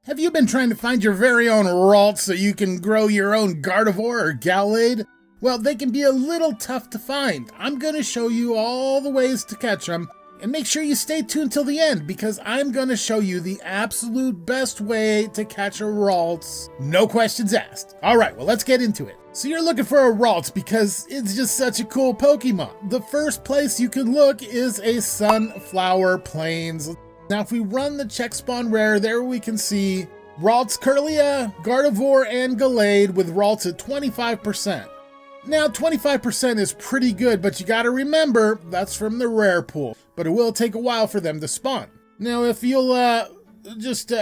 Have you been trying to find your very own Ralts so you can grow your own Gardevoir or Gallade? Well, they can be a little tough to find. I'm going to show you all the ways to catch them, and make sure you stay tuned till the end because I'm going to show you the absolute best way to catch a Ralts. No questions asked. All right, well, let's get into it. So you're looking for a Ralts because it's just such a cool Pokemon. The first place you can look is a Sunflower Plains. Now, if we run the check spawn rare, there we can see Ralts, Kirlia, Gardevoir, and Gallade with Ralts at 25%. Now, 25% is pretty good, but you gotta remember, that's from the rare pool. But it will take a while for them to spawn. Now, if you'll, just,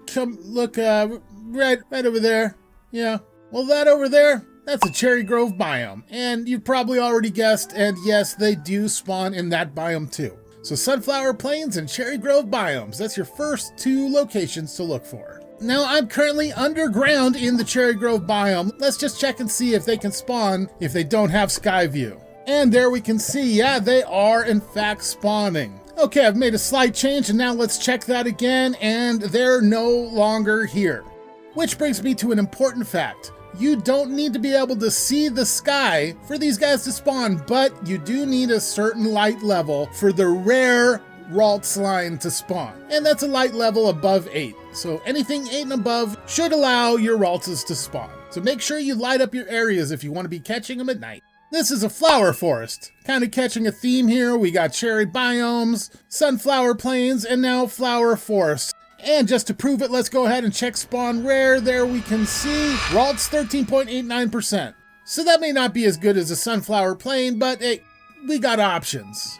come look, right over there. Yeah, well, that over there, that's a Cherry Grove biome. And you've probably already guessed, and yes, they do spawn in that biome too. So Sunflower Plains and Cherry Grove biomes, that's your first two locations to look for. Now I'm currently underground in the Cherry Grove biome. Let's just check and see if they can spawn if they don't have sky view. And there we can see, yeah, they are in fact spawning. Okay, I've made a slight change and now let's check that again and they're no longer here. Which brings me to an important fact. You don't need to be able to see the sky for these guys to spawn, but you do need a certain light level for the rare Ralts line to spawn. And that's a light level above 8. So anything 8 and above should allow your Ralts to spawn. So make sure you light up your areas if you want to be catching them at night. This is a flower forest. Kind of catching a theme here. We got cherry biomes, sunflower plains, and now flower forest. And just to prove it, let's go ahead and check spawn rare. There we can see Ralts 13.89%. So that may not be as good as a sunflower plain, but hey, we got options.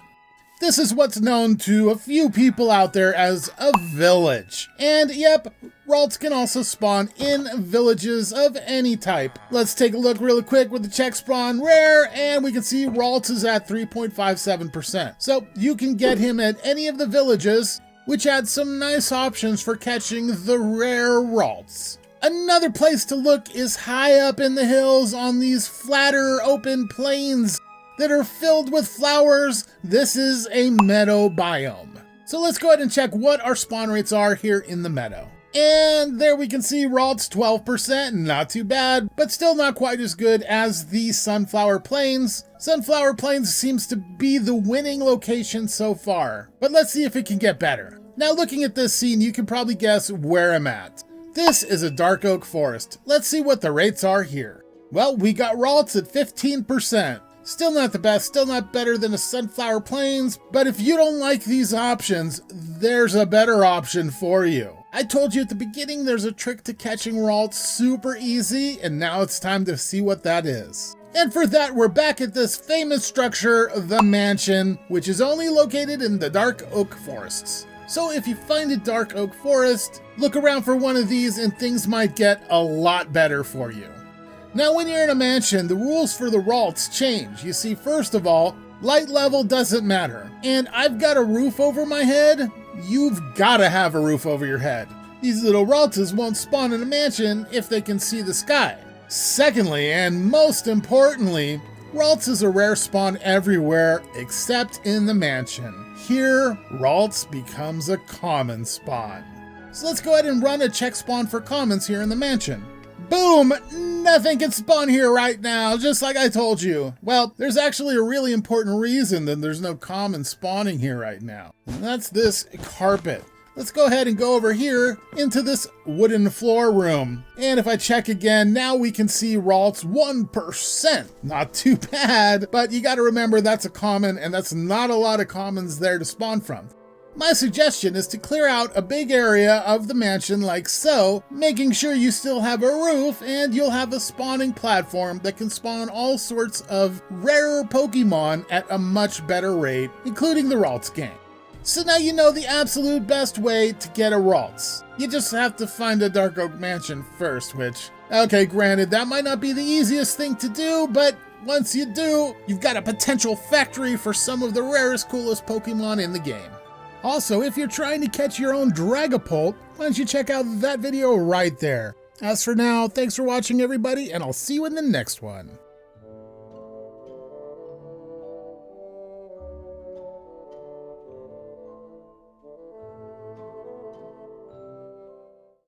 This is what's known to a few people out there as a village. And yep, Ralts can also spawn in villages of any type. Let's take a look really quick with the check spawn rare, and we can see Ralts is at 3.57%. So you can get him at any of the villages, which adds some nice options for catching the rare Ralts. Another place to look is high up in the hills on these flatter open plains that are filled with flowers. This is a meadow biome. So let's go ahead and check what our spawn rates are here in the meadow. And there we can see Ralts 12%, not too bad, but still not quite as good as the Sunflower Plains. Sunflower Plains seems to be the winning location so far, but let's see if it can get better. Now looking at this scene, you can probably guess where I'm at. This is a dark oak forest. Let's see what the rates are here. Well, we got Ralts at 15%. Still not the best, still not better than a Sunflower Plains, but if you don't like these options, there's a better option for you. I told you at the beginning there's a trick to catching Ralts super easy, and now it's time to see what that is. And for that, we're back at this famous structure, the mansion, which is only located in the dark oak forests. So if you find a dark oak forest, look around for one of these and things might get a lot better for you. Now when you're in a mansion, the rules for the Ralts change. You see, first of all, light level doesn't matter. And I've got a roof over my head. You've gotta have a roof over your head. These little Ralts won't spawn in a mansion if they can see the sky. Secondly, and most importantly, Ralts is a rare spawn everywhere except in the mansion. Here, Ralts becomes a common spawn. So let's go ahead and run a check spawn for commons here in the mansion. Boom! Nothing can spawn here right now, just like I told you. Well, there's actually a really important reason that there's no common spawning here right now. And that's this carpet. Let's go ahead and go over here into this wooden floor room. And if I check again, now we can see Ralts 1%. Not too bad, but you gotta remember that's a common and that's not a lot of commons there to spawn from. My suggestion is to clear out a big area of the mansion like so, making sure you still have a roof and you'll have a spawning platform that can spawn all sorts of rarer Pokemon at a much better rate, including the Ralts gang. So now you know the absolute best way to get a Ralts. You just have to find a Dark Oak Mansion first, which, okay, granted, that might not be the easiest thing to do, but once you do, you've got a potential factory for some of the rarest, coolest Pokemon in the game. Also, if you're trying to catch your own Dragapult, why don't you check out that video right there. As for now, thanks for watching everybody, and I'll see you in the next one.